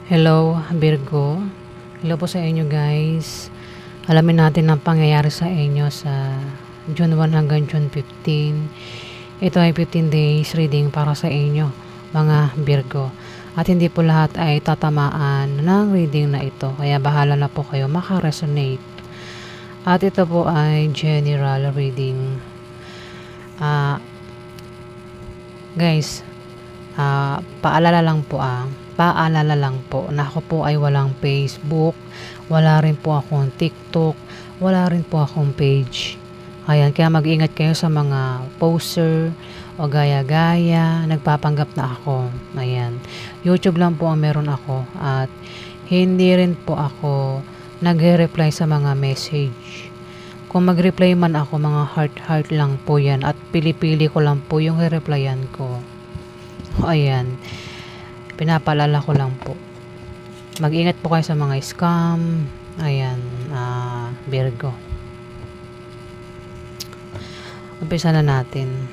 Hello, Virgo. Hello po sa inyo guys. Alamin natin ang pangyayari sa inyo sa June 1 hanggang June 15. Ito ay 15 days reading para sa inyo, mga Virgo. At hindi po lahat ay tatamaan ng reading na ito. Kaya bahala na po kayo makaresonate. At ito po ay general reading. Guys, paalala lang po na ako po ay walang Facebook, wala rin po akong TikTok, wala rin po akong page. Ayan, kaya mag-ingat kayo sa mga poster o gaya-gaya, nagpapanggap na ako. Ayan, YouTube lang po ang meron ako at hindi rin po ako nagre-reply sa mga message. Kung mag-reply man ako, mga heart lang po yan at pili-pili ko lang po yung re-replyan ko. Ayan, pinapaalala ko lang po. Mag-ingat po kayo sa mga scam. Ayan, Virgo. Umpisa na natin.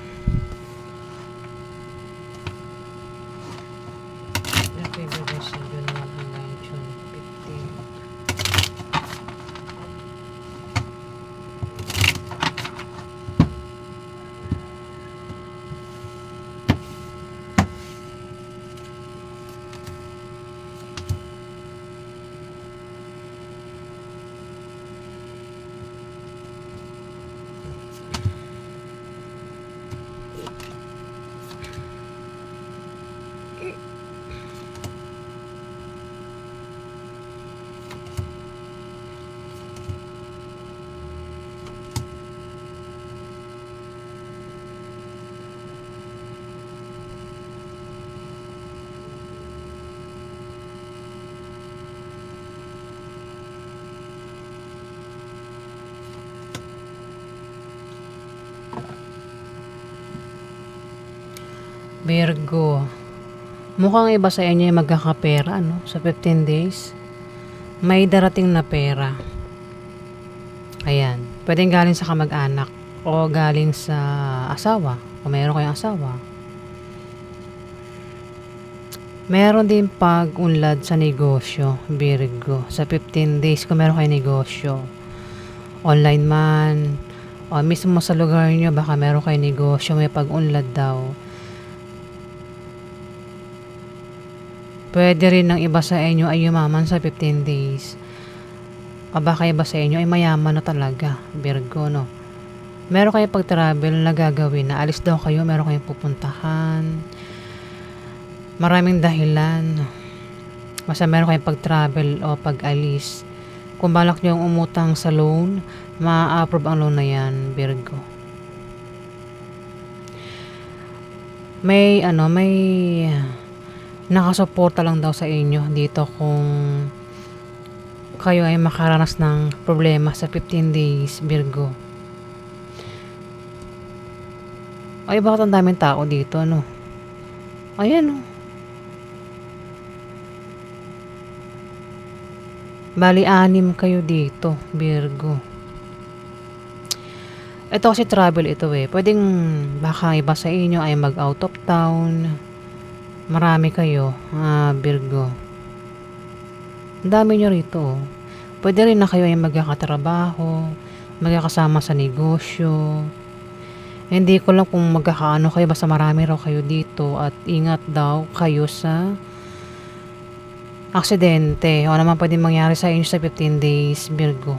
June 1 hanggang June 15. Virgo, mukhang iba sa inyo yung magkakapera, no? Sa 15 days, may darating na pera. Ayan, pwedeng galing sa kamag-anak o galing sa asawa, kung meron kayong asawa. Meron din pag-unlad sa negosyo, Virgo, sa 15 days kung meron kayong negosyo. Online man, o mismo sa lugar nyo, baka meron kayong negosyo, may pag-unlad daw. Pwede rin ng iba sa inyo ay yumaman sa 15 days. O baka iba sa inyo ay mayaman na talaga, Virgo, no? Meron kayong pag-travel na gagawin, na alis daw kayo, meron kayong pupuntahan. Maraming dahilan. Basta meron kayong pag-travel o pag-alis. Kung balak nyo yung umutang sa loan, ma-approve ang loan na yan, Virgo. May nakasuporta lang daw sa inyo dito kung kayo ay makaranas ng problema sa 15 days, Virgo. Ay, bakit ang daming tao dito, no? Ayan, no? Bali, 6 kayo dito, Virgo. Ito kasi travel ito eh. Pwedeng baka iba sa inyo ay mag-out of town. Marami kayo, Virgo. Ang dami nyo rito. Pwede rin na kayo ay magkakatrabaho, magkakasama sa negosyo. Hindi ko lang kung magkakaano kayo, basta marami raw kayo dito. At ingat daw kayo sa aksidente. O naman pwede mangyari sa inyo sa 15 days, Virgo.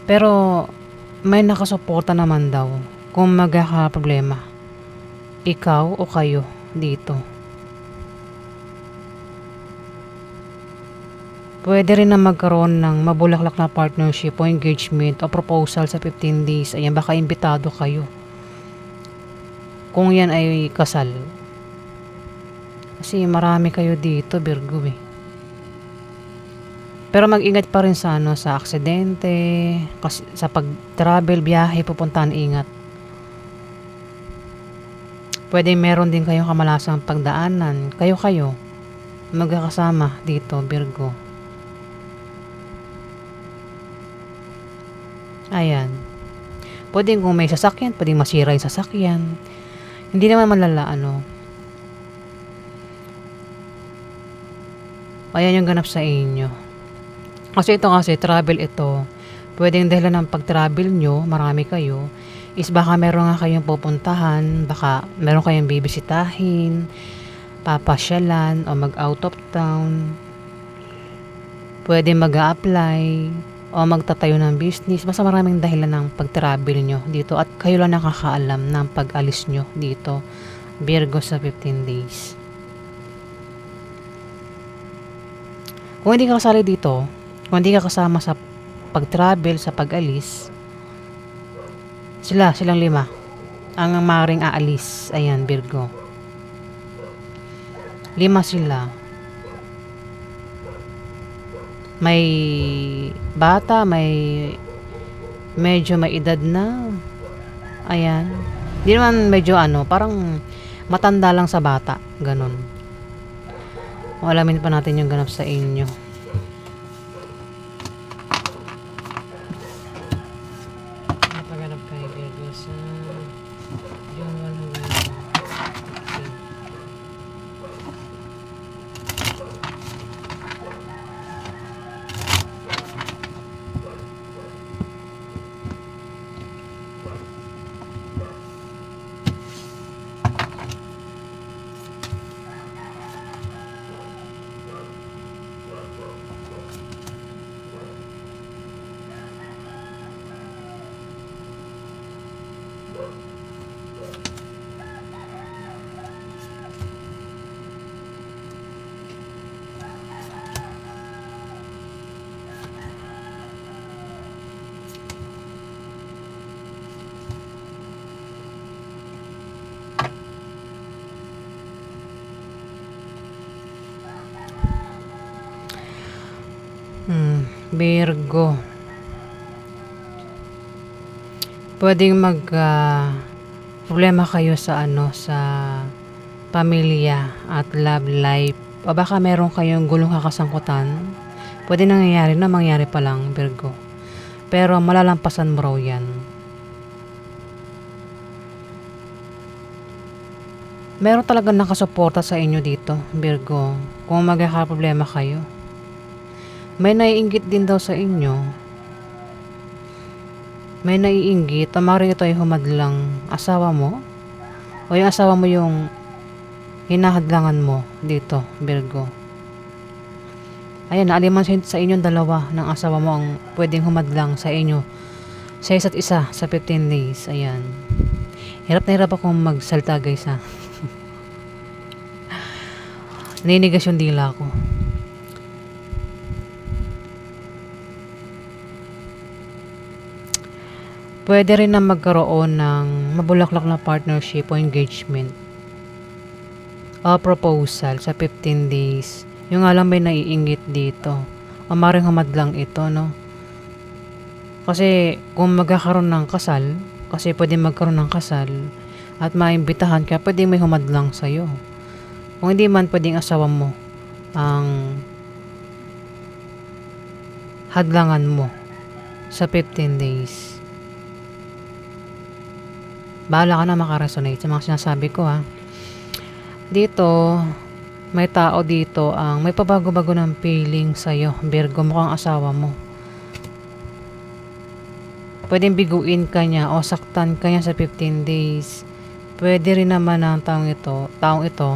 Pero may nakasuporta naman daw kung magkakaproblema. Ikaw o kayo dito. Pwede rin na magkaroon ng mabulaklak na partnership o engagement o proposal sa 15 days. Ayan, baka imbitado kayo. Kung yan ay kasal. Kasi marami kayo dito, Virgo eh. Pero mag-ingat pa rin sa sa aksidente, kasi sa pag-travel, biyahe, pupuntahan, ingat. Pwede meron din kayong kamalasang pagdaanan. Kayo magkakasama dito, Virgo. Ayan. Pwede kung may sasakyan, pwede masira yung sasakyan. Hindi naman malala, Ayan yung ganap sa inyo. Kasi ito kasi, travel ito. Pwedeng dahilan ng pag-travel nyo, marami kayo, is baka meron nga kayong pupuntahan, baka meron kayong bibisitahin, papasyalan, o mag-out of town. Pwede mag-a-apply, o magtatayo ng business. Basta maraming dahilan ng pag-travel nyo dito. At kayo lang nakakaalam ng pag-alis nyo dito. Virgo sa 15 days. Kung hindi ka kasali dito, kung hindi ka kasama sa pag-travel, sa pag-alis, silang 5 ang maaaring aalis. Ayan, Virgo. 5 sila. May bata, may medyo may edad na. Ayan. Di naman medyo parang matanda lang sa bata. Ganon. Alamin pa natin yung ganap sa inyo. Napaganap kayo, Virgo, sa June 1 hanggang 15. Virgo. Pwedeng problema kayo sa sa pamilya at love life. O baka meron kayong gulong kakasangkutan. Pwede nangyayari na mangyari pa lang, Virgo. Pero malalampasan mo raw yan. Meron talagang nakasuporta sa inyo dito, Virgo. Kung magkakaproblema kayo. May naiinggit din daw sa inyo. May naiinggit. Maaaring ito ay humadlang asawa mo. O yung asawa mo yung hinahadlangan mo dito, Virgo. Ayan, naaliman sa inyong dalawa ng asawa mo ang pwedeng humadlang sa inyo. Sa isa't isa, sa 15 days. Ayan. Hirap na hirap akong magsalita, guys, ha. Ninigas yung dila ko. Pwede rin na magkaroon ng mabulaklak na partnership o engagement o proposal sa 15 days. Yung nga lang may naiinggit dito. O maring humadlang ito, no? Kasi kung magkakaroon ng kasal, kasi pwede magkaroon ng kasal at maimbitahan ka, pwede may humadlang sa'yo. Kung hindi man, pwedeng asawa mo ang hadlangan mo sa 15 days. Bahala ka na makaresonate sa mga sinasabi ko, ha. Dito, may tao dito ang may pabago-bago ng feeling sa'yo, Virgo, mukhang asawa mo. Pwedeng biguin ka niya o saktan ka niya sa 15 days. Pwede rin naman ang taong ito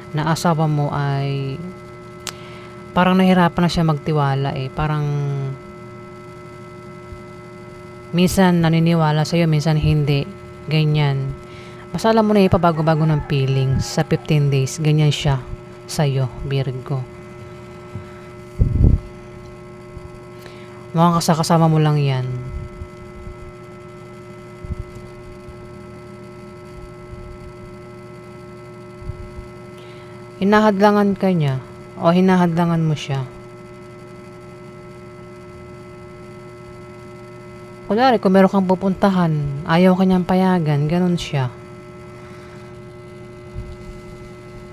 na asawa mo ay parang nahirapan na siya magtiwala, parang minsan naniniwala sa'yo, minsan hindi. Ganyan. Basta alam mo na pabago-bago ng feelings sa 15 days. Ganyan siya sa'yo, Virgo. Mukhang kasama mo lang yan. Hinahadlangan ka niya o hinahadlangan mo siya. Kunwari, kung meron kang pupuntahan, ayaw kanyang payagan, ganun siya.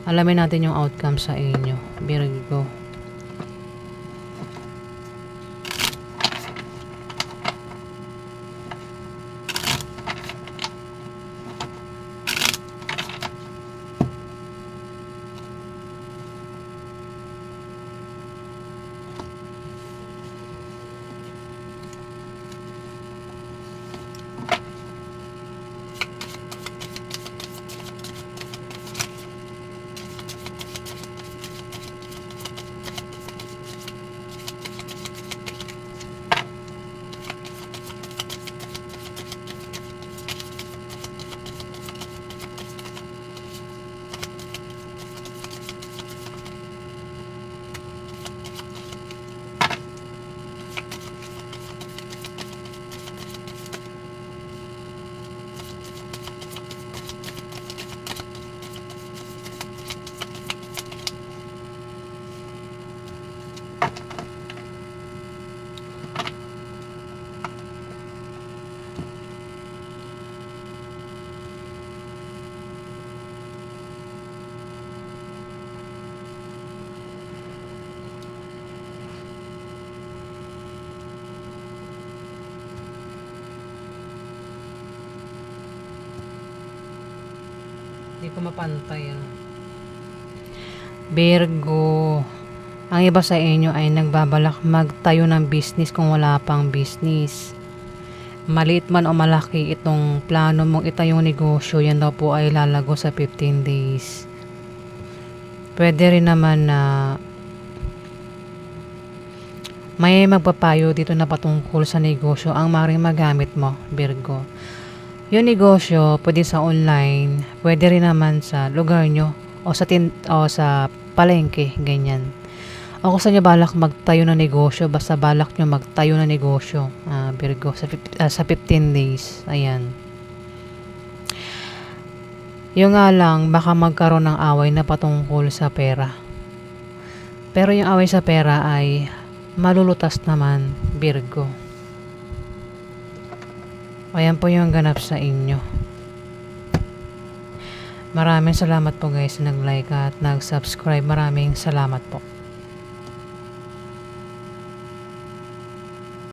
Alamin natin yung outcome sa inyo, Virgo. Hindi ko mapantay. Ano. Virgo. Ang iba sa inyo ay nagbabalak magtayo ng business kung wala pang business. Maliit man o malaki itong plano mong itayong negosyo, yan daw po ay lalago sa 15 days. Pwede rin naman na may magpapayo dito na patungkol sa negosyo ang maring magamit mo, Virgo. Yung negosyo, pwede sa online, pwede rin naman sa lugar nyo o sa palengke, ganyan. O kung saan nyo balak magtayo ng negosyo, basta balak nyo magtayo ng negosyo, Virgo, sa 15 days. Ayan. Yung nga lang, baka magkaroon ng away na patungkol sa pera. Pero yung away sa pera ay malulutas naman, Virgo. Ayan po yung ganap sa inyo. Maraming salamat po guys na nag-like at nag-subscribe. Maraming salamat po.